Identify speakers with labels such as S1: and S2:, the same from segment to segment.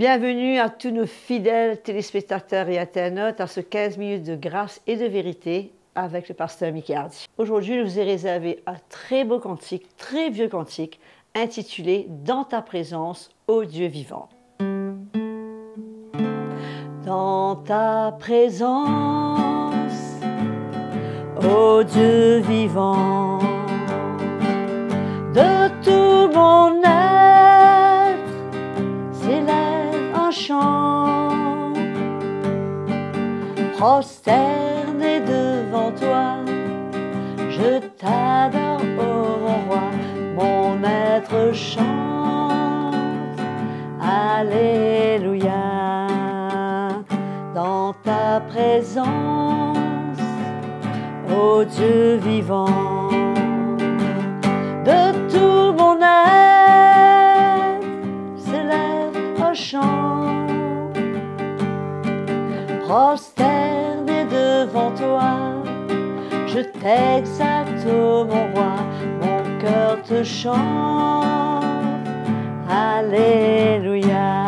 S1: Bienvenue à tous nos fidèles téléspectateurs et internautes à ce 15 minutes de grâce et de vérité avec le pasteur Mickey Hardy. Aujourd'hui, je vous ai réservé un très beau cantique, très vieux cantique, intitulé « Dans ta présence, ô Dieu vivant ». Dans ta présence, ô Dieu vivant, de tout mon être s'élève un chant, prosterné devant toi, je t'adore, ô mon roi, mon être chante, Alléluia. Dans ta présence, ô Dieu vivant, de tout mon être s'élève un chant, prosterné devant toi, je t'exalte, ô mon roi, mon cœur te chante, Alléluia.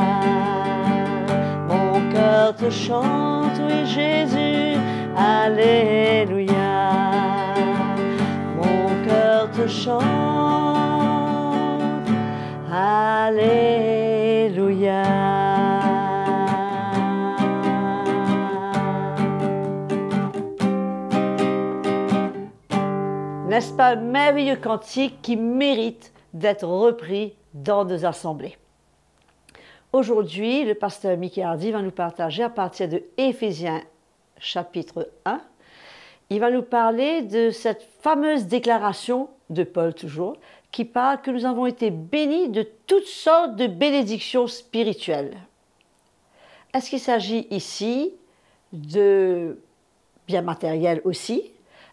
S1: Mon cœur te chante, oui Jésus, Alléluia. Mon cœur te chante, Alléluia. N'est-ce pas un merveilleux cantique qui mérite d'être repris dans nos assemblées? Aujourd'hui, le pasteur Mickey Hardy va nous partager à partir de Éphésiens chapitre 1. Il va nous parler de cette fameuse déclaration de Paul toujours, qui parle que nous avons été bénis de toutes sortes de bénédictions spirituelles. Est-ce qu'il s'agit ici de biens matériels aussi?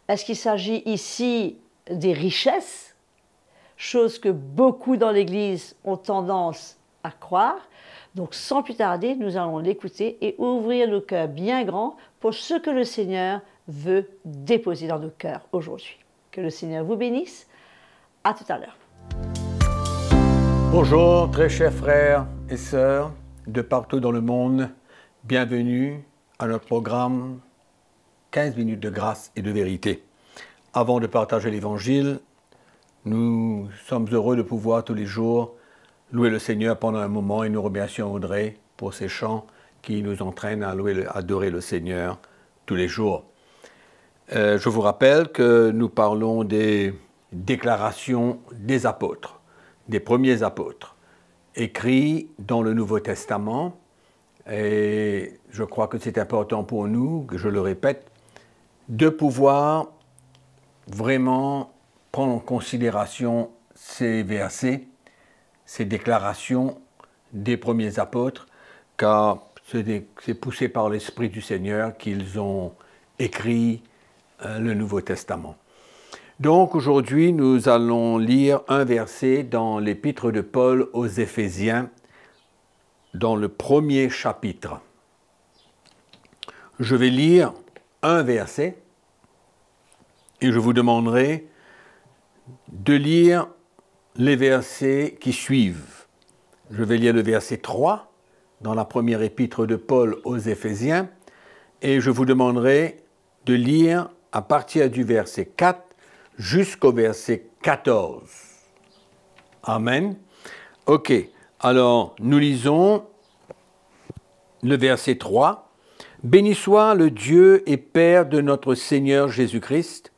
S1: Est-ce qu'il s'agit ici des richesses, chose que beaucoup dans l'Église ont tendance à croire? Donc, sans plus tarder, nous allons l'écouter et ouvrir nos cœurs bien grands pour ce que le Seigneur veut déposer dans nos cœurs aujourd'hui. Que le Seigneur vous bénisse. À tout à l'heure.
S2: Bonjour, très chers frères et sœurs de partout dans le monde. Bienvenue à notre programme 15 minutes de grâce et de vérité. Avant de partager l'Évangile, nous sommes heureux de pouvoir tous les jours louer le Seigneur pendant un moment et nous remercions Audrey pour ces chants qui nous entraînent à adorer le Seigneur tous les jours. Je vous rappelle que nous parlons des déclarations des apôtres, des premiers apôtres, écrits dans le Nouveau Testament. Et je crois que c'est important pour nous, que je le répète, de pouvoir vraiment prendre en considération ces versets, ces déclarations des premiers apôtres, car c'est poussé par l'Esprit du Seigneur qu'ils ont écrit le Nouveau Testament. Donc aujourd'hui, nous allons lire un verset dans l'épître de Paul aux Éphésiens, dans le premier chapitre. Je vais lire un verset et je vous demanderai de lire les versets qui suivent. Je vais lire le verset 3 dans la première épître de Paul aux Éphésiens et je vous demanderai de lire à partir du verset 4 jusqu'au verset 14. Amen. Ok, alors nous lisons le verset 3. « Béni soit le Dieu et Père de notre Seigneur Jésus-Christ,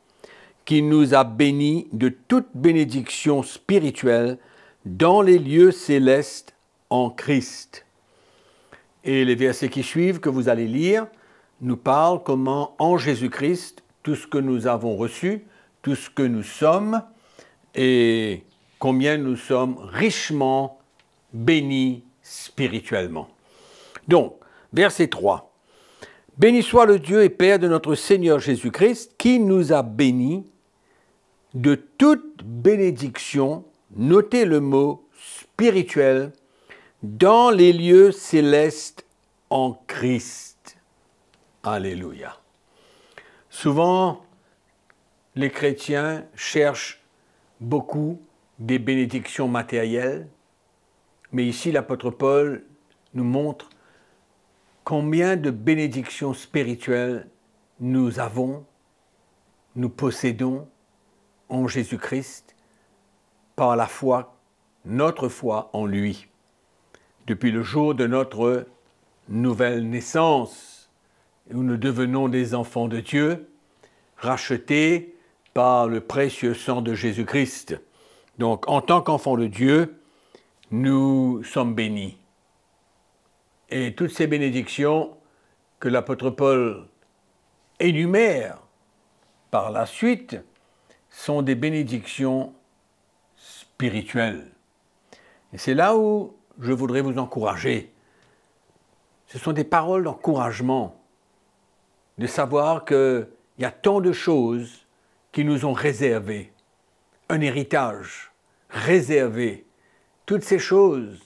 S2: qui nous a bénis de toute bénédiction spirituelle dans les lieux célestes en Christ. » Et les versets qui suivent, que vous allez lire, nous parlent comment en Jésus-Christ, tout ce que nous avons reçu, tout ce que nous sommes, et combien nous sommes richement bénis spirituellement. Donc, verset 3. « Béni soit le Dieu et Père de notre Seigneur Jésus-Christ, qui nous a bénis de toute bénédiction, notez le mot spirituel, dans les lieux célestes en Christ. » Alléluia. Souvent, les chrétiens cherchent beaucoup des bénédictions matérielles, mais ici l'apôtre Paul nous montre combien de bénédictions spirituelles nous avons, nous possédons en Jésus-Christ par la foi, notre foi en lui, depuis le jour de notre nouvelle naissance, où nous devenons des enfants de Dieu, rachetés par le précieux sang de Jésus-Christ. Donc, en tant qu'enfants de Dieu, nous sommes bénis. Et toutes ces bénédictions que l'apôtre Paul énumère par la suite sont des bénédictions spirituelles. Et c'est là où je voudrais vous encourager. Ce sont des paroles d'encouragement, de savoir qu'il y a tant de choses qui nous ont réservées, un héritage réservé, toutes ces choses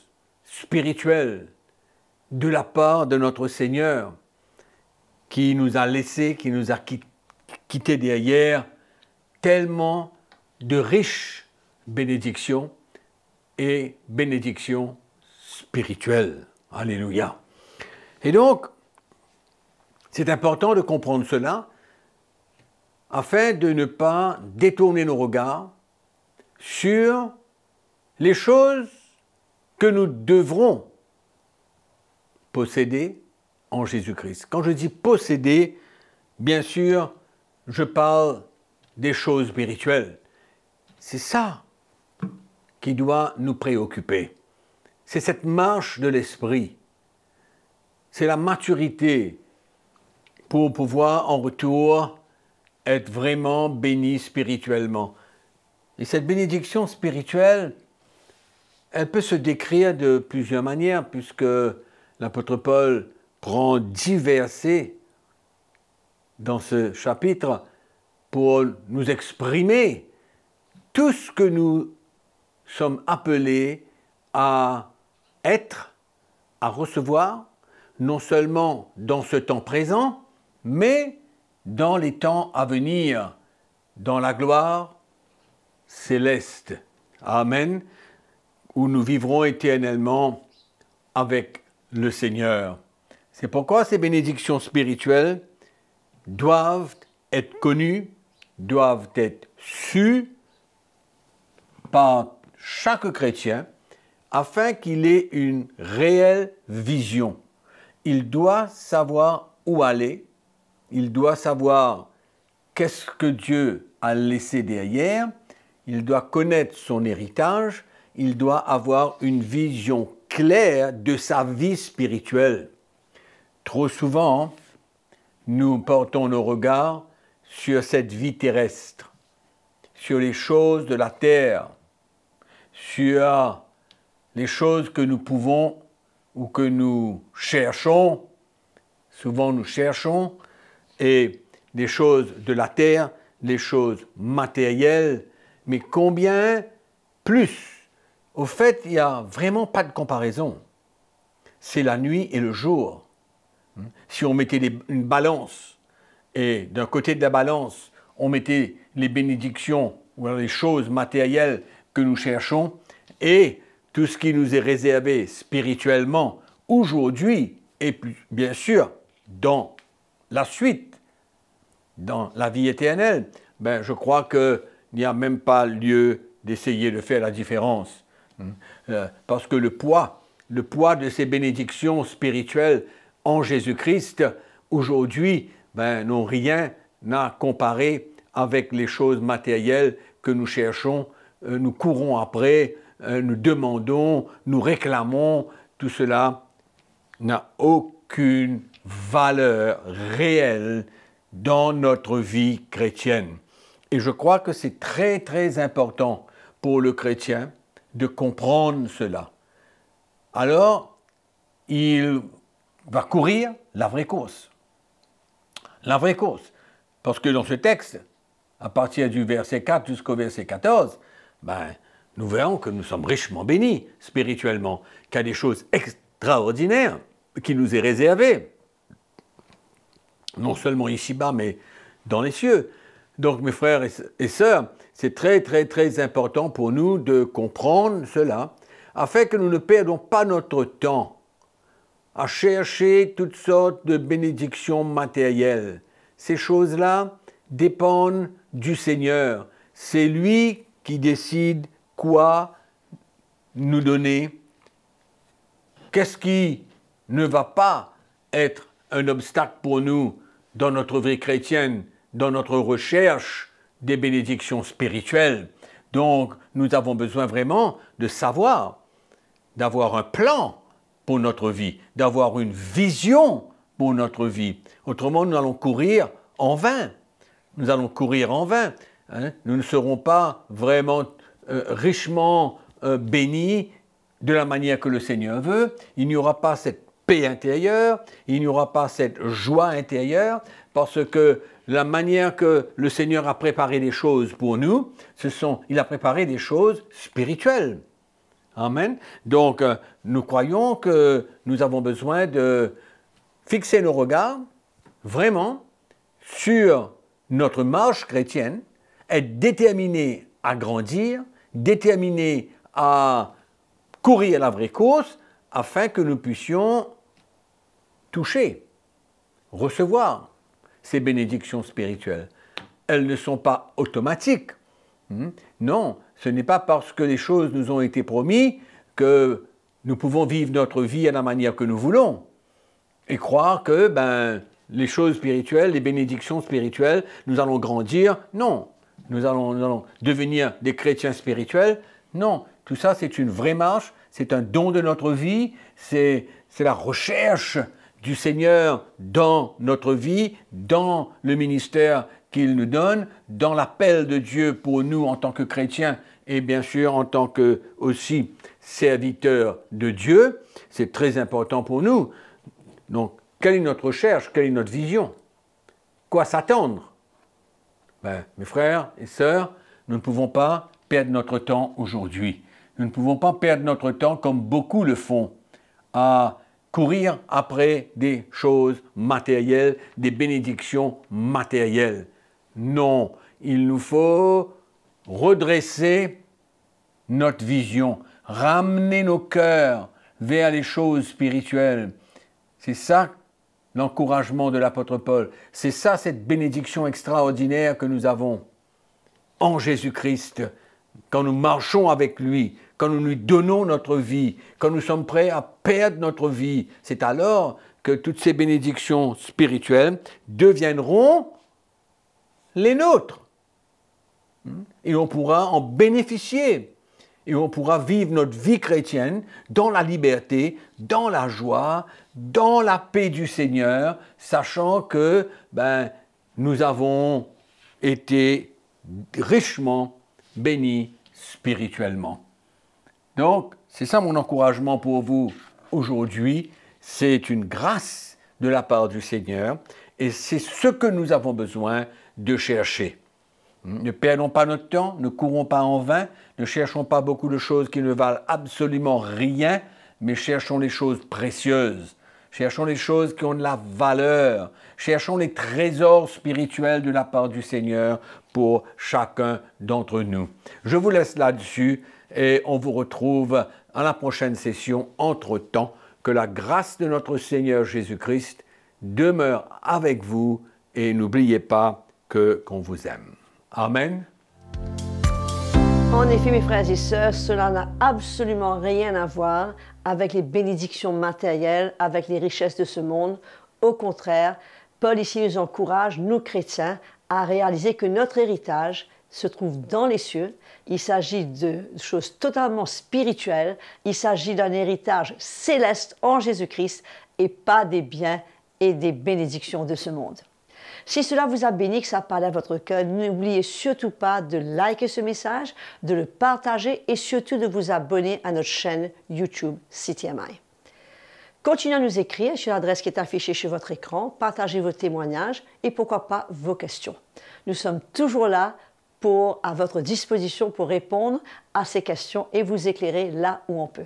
S2: spirituelles de la part de notre Seigneur qui nous a laissés, qui nous a quittés derrière, tellement de riches bénédictions et bénédictions spirituelles. Alléluia. Et donc, c'est important de comprendre cela afin de ne pas détourner nos regards sur les choses que nous devrons posséder en Jésus-Christ. Quand je dis posséder, bien sûr, je parle des choses spirituelles. C'est ça qui doit nous préoccuper. C'est cette marche de l'esprit. C'est la maturité pour pouvoir en retour être vraiment béni spirituellement. Et cette bénédiction spirituelle, elle peut se décrire de plusieurs manières, puisque l'apôtre Paul prend 10 versets dans ce chapitre pour nous exprimer tout ce que nous sommes appelés à être, à recevoir, non seulement dans ce temps présent, mais dans les temps à venir, dans la gloire céleste. Amen. Où nous vivrons éternellement avec le Seigneur. C'est pourquoi ces bénédictions spirituelles doivent être connues, doivent être sues par chaque chrétien afin qu'il ait une réelle vision. Il doit savoir où aller, il doit savoir qu'est-ce que Dieu a laissé derrière, il doit connaître son héritage, il doit avoir une vision claire de sa vie spirituelle. Trop souvent, nous portons nos regards sur cette vie terrestre, sur les choses de la terre, sur les choses que nous pouvons ou que nous cherchons. Souvent nous cherchons, et les choses de la terre, les choses matérielles, mais combien plus? Au fait, il n'y a vraiment pas de comparaison. C'est la nuit et le jour. Si on mettait une balance, et d'un côté de la balance, on mettait les bénédictions ou les choses matérielles que nous cherchons, et tout ce qui nous est réservé spirituellement aujourd'hui, et bien sûr dans la suite, dans la vie éternelle, ben, je crois qu'il n'y a même pas lieu d'essayer de faire la différence. Parce que le poids de ces bénédictions spirituelles en Jésus-Christ, aujourd'hui, ben, n'ont rien à comparer avec les choses matérielles que nous cherchons, nous courons après, nous demandons, nous réclamons. Tout cela n'a aucune valeur réelle dans notre vie chrétienne. Et je crois que c'est très, très important pour le chrétien de comprendre cela. Alors, il va courir la vraie course. La vraie course. Parce que dans ce texte, à partir du verset 4 jusqu'au verset 14, ben, nous verrons que nous sommes richement bénis spirituellement, qu'il y a des choses extraordinaires qui nous est réservées. Non seulement ici-bas, mais dans les cieux. Donc, mes frères et sœurs, c'est très, très, très important pour nous de comprendre cela, afin que nous ne perdons pas notre temps à chercher toutes sortes de bénédictions matérielles. Ces choses-là dépendent du Seigneur. C'est lui qui décide quoi nous donner. Qu'est-ce qui ne va pas être un obstacle pour nous dans notre vie chrétienne, dans notre recherche des bénédictions spirituelles. Donc, nous avons besoin vraiment de savoir, d'avoir un plan pour notre vie, d'avoir une vision pour notre vie. Autrement, nous allons courir en vain. Nous allons courir en vain. Hein? Nous ne serons pas vraiment richement bénis de la manière que le Seigneur veut. Il n'y aura pas cette paix intérieure, il n'y aura pas cette joie intérieure, parce que la manière que le Seigneur a préparé les choses pour nous, il a préparé des choses spirituelles. Amen. Donc, nous croyons que nous avons besoin de fixer nos regards vraiment sur notre marche chrétienne, être déterminés à grandir, déterminés à courir la vraie course, afin que nous puissions toucher, recevoir ces bénédictions spirituelles. Elles ne sont pas automatiques. Non, ce n'est pas parce que les choses nous ont été promises que nous pouvons vivre notre vie à la manière que nous voulons et croire que les choses spirituelles, les bénédictions spirituelles, nous allons grandir. Non, nous allons devenir des chrétiens spirituels. Non, tout ça c'est une vraie marche, c'est un don de notre vie, c'est la recherche du Seigneur dans notre vie, dans le ministère qu'il nous donne, dans l'appel de Dieu pour nous en tant que chrétiens et bien sûr en tant que aussi serviteurs de Dieu. C'est très important pour nous. Donc, quelle est notre recherche? Quelle est notre vision? Quoi s'attendre? Mes frères et sœurs, nous ne pouvons pas perdre notre temps aujourd'hui. Nous ne pouvons pas perdre notre temps comme beaucoup le font, à courir après des choses matérielles, des bénédictions matérielles. Non, il nous faut redresser notre vision, ramener nos cœurs vers les choses spirituelles. C'est ça l'encouragement de l'apôtre Paul. C'est ça cette bénédiction extraordinaire que nous avons en Jésus-Christ, quand nous marchons avec lui, quand nous lui donnons notre vie, quand nous sommes prêts à perdre notre vie. C'est alors que toutes ces bénédictions spirituelles deviendront les nôtres. Et on pourra en bénéficier. Et on pourra vivre notre vie chrétienne dans la liberté, dans la joie, dans la paix du Seigneur, sachant que nous avons été richement bénis spirituellement. Donc, c'est ça mon encouragement pour vous aujourd'hui. C'est une grâce de la part du Seigneur et c'est ce que nous avons besoin de chercher. Ne perdons pas notre temps, ne courons pas en vain, ne cherchons pas beaucoup de choses qui ne valent absolument rien, mais cherchons les choses précieuses. Cherchons les choses qui ont de la valeur. Cherchons les trésors spirituels de la part du Seigneur pour chacun d'entre nous. Je vous laisse là-dessus et on vous retrouve à la prochaine session. Entre-temps, que la grâce de notre Seigneur Jésus-Christ demeure avec vous et n'oubliez pas qu'on vous aime. Amen.
S1: En effet, mes frères et sœurs, cela n'a absolument rien à voir avec les bénédictions matérielles, avec les richesses de ce monde. Au contraire, Paul ici nous encourage, nous chrétiens, à réaliser que notre héritage se trouve dans les cieux. Il s'agit de choses totalement spirituelles. Il s'agit d'un héritage céleste en Jésus-Christ et pas des biens et des bénédictions de ce monde. Si cela vous a béni, que ça parle à votre cœur, n'oubliez surtout pas de liker ce message, de le partager et surtout de vous abonner à notre chaîne YouTube CTMI. Continuez à nous écrire sur l'adresse qui est affichée sur votre écran, partagez vos témoignages et pourquoi pas vos questions. Nous sommes toujours là à votre disposition pour répondre à ces questions et vous éclairer là où on peut.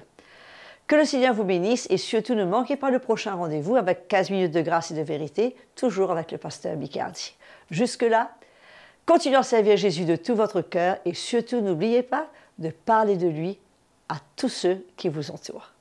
S1: Que le Seigneur vous bénisse et surtout ne manquez pas le prochain rendez-vous avec 15 minutes de grâce et de vérité, toujours avec le pasteur Bicardi. Jusque-là, continuez à servir Jésus de tout votre cœur et surtout n'oubliez pas de parler de lui à tous ceux qui vous entourent.